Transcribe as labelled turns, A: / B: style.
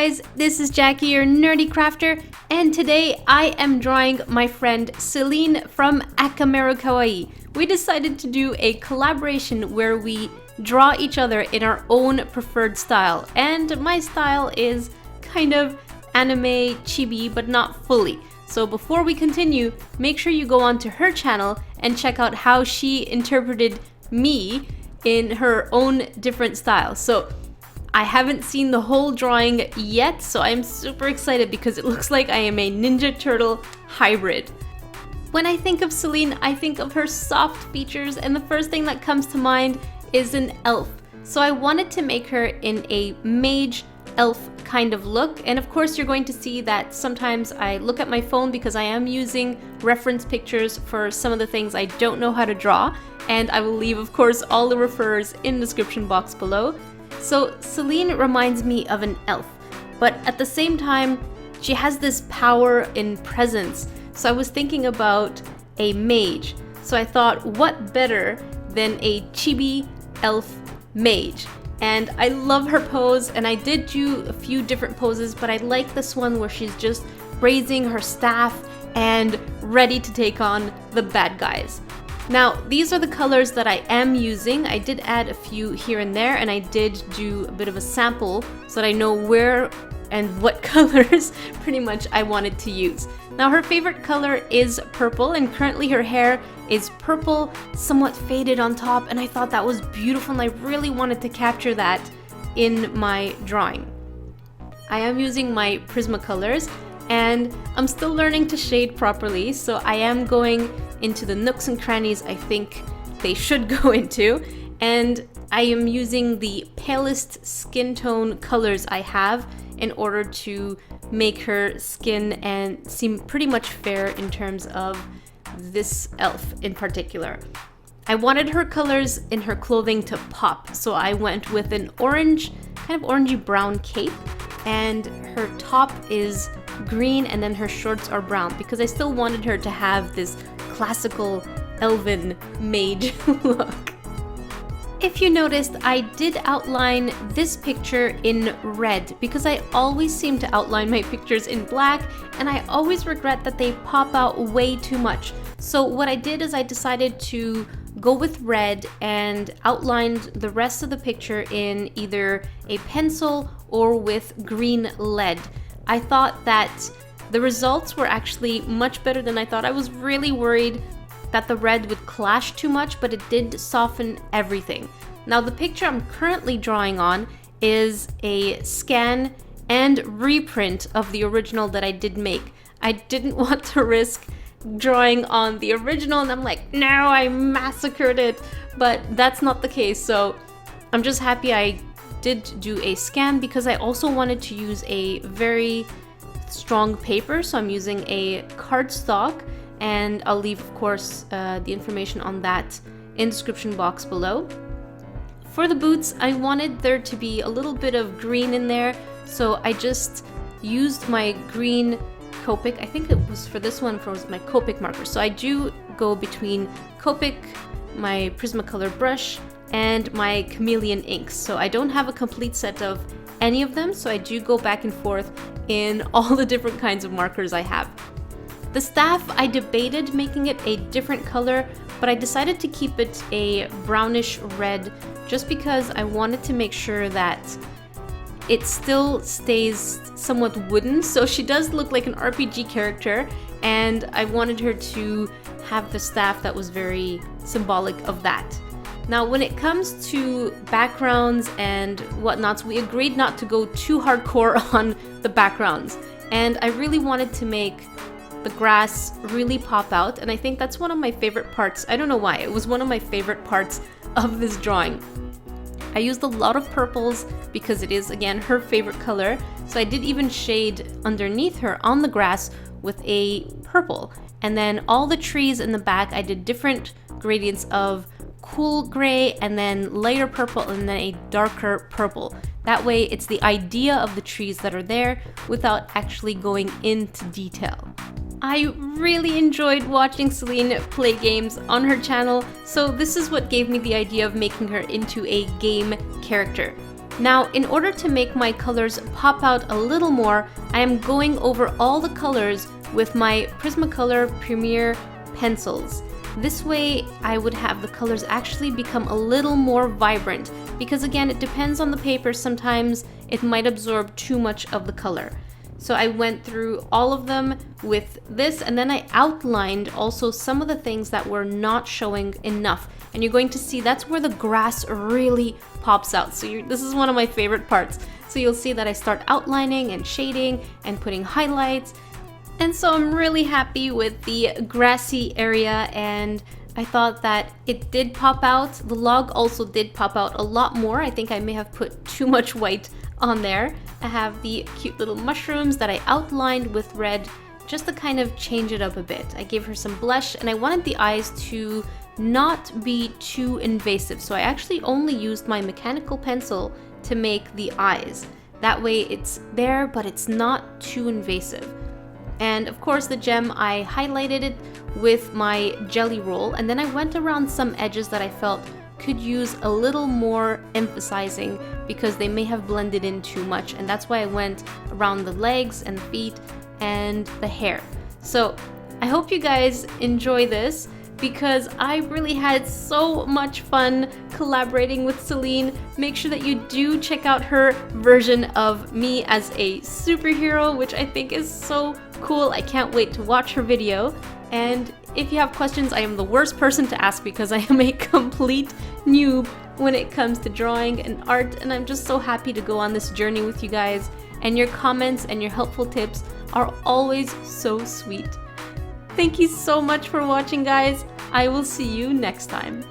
A: guys, this is Jackie, your nerdy crafter, and today I am drawing my friend Celine from Hammermill Kawaii. We decided to do a collaboration where we draw each other in our own preferred style, and my style is kind of anime chibi, but not fully. So before we continue, make sure you go onto her channel and check out how she interpreted me in her own different style. So I haven't seen the whole drawing yet, so I'm super excited because it looks like I am a Ninja Turtle hybrid. When I think of Celine, I think of her soft features, and the first thing that comes to mind is an elf. So I wanted to make her in a mage elf kind of look, and of course you're going to see that sometimes I look at my phone because I am using reference pictures for some of the things I don't know how to draw, and I will leave of course all the referrers in the description box below. So Celine reminds me of an elf, but at the same time she has this power in presence. So I was thinking about a mage, so I thought what better than a chibi elf mage. And I love her pose, and I did do a few different poses, but I like this one where she's just raising her staff and ready to take on the bad guys. Now, these are the colors that I am using. I did add a few here and there, and I did do a bit of a sample so that I know where and what colors pretty much I wanted to use. Now, her favorite color is purple, and currently her hair is purple, somewhat faded on top, and I thought that was beautiful, and I really wanted to capture that in my drawing. I am using my Prismacolors, and I'm still learning to shade properly, so I am going into the nooks and crannies I think they should go into, and I am using the palest skin tone colors I have in order to make her skin and seem pretty much fair in terms of this elf in particular. I wanted her colors in her clothing to pop, so I went with an orange, kind of orangey brown cape, and her top is green and then her shorts are brown because I still wanted her to have this classical elven mage look. If you noticed, I did outline this picture in red because I always seem to outline my pictures in black, and I always regret that they pop out way too much. So what I did is I decided to go with red and outlined the rest of the picture in either a pencil or with green lead. I thought that the results were actually much better than I thought. I was really worried that the red would clash too much, but it did soften everything. Now the picture I'm currently drawing on is a scan and reprint of the original that I did make. I didn't want to risk drawing on the original, and I'm like, no, I massacred it, but that's not the case. So I'm just happy I did do a scan because I also wanted to use a very strong paper, so I'm using a cardstock, and I'll leave of course the information on that in the description box below. For the boots, I wanted there to be a little bit of green in there, so I just used my green Copic, I think it was for this one for my Copic marker. So I do go between Copic, my Prismacolor brush, and my chameleon inks. So I don't have a complete set of any of them, so I do go back and forth in all the different kinds of markers I have. The staff, I debated making it a different color, but I decided to keep it a brownish red just because I wanted to make sure that it still stays somewhat wooden. So she does look like an RPG character, and I wanted her to have the staff that was very symbolic of that. Now, when it comes to backgrounds and whatnots, we agreed not to go too hardcore on the backgrounds, and I really wanted to make the grass really pop out, and I think that's one of my favorite parts. I don't know why, it was one of my favorite parts of this drawing. I used a lot of purples because it is, again, her favorite color, so I did even shade underneath her on the grass with a purple. And then all the trees in the back, I did different gradients of cool gray and then lighter purple and then a darker purple. That way it's the idea of the trees that are there without actually going into detail. I really enjoyed watching Celine play games on her channel, so this is what gave me the idea of making her into a game character. Now, in order to make my colors pop out a little more, I am going over all the colors with my Prismacolor Premier pencils. This way, I would have the colors actually become a little more vibrant, because again, it depends on the paper. Sometimes it might absorb too much of the color. So I went through all of them with this, and then I outlined also some of the things that were not showing enough. And you're going to see that's where the grass really pops out. So this is one of my favorite parts. So you'll see that I start outlining and shading and putting highlights. And so I'm really happy with the grassy area, and I thought that it did pop out. The log also did pop out a lot more. I think I may have put too much white on there. I have the cute little mushrooms that I outlined with red just to kind of change it up a bit. I gave her some blush, and I wanted the eyes to not be too invasive. So I actually only used my mechanical pencil to make the eyes. That way it's there, but it's not too invasive. And of course the gem, I highlighted it with my jelly roll, and then I went around some edges that I felt could use a little more emphasizing because they may have blended in too much, and that's why I went around the legs and the feet and the hair. So I hope you guys enjoy this, because I really had so much fun collaborating with Celine. Make sure that you do check out her version of me as a superhero, which I think is so cool. I can't wait to watch her video. And if you have questions, I am the worst person to ask because I am a complete noob when it comes to drawing and art, and I'm just so happy to go on this journey with you guys, and your comments and your helpful tips are always so sweet. Thank you so much for watching, guys. I will see you next time.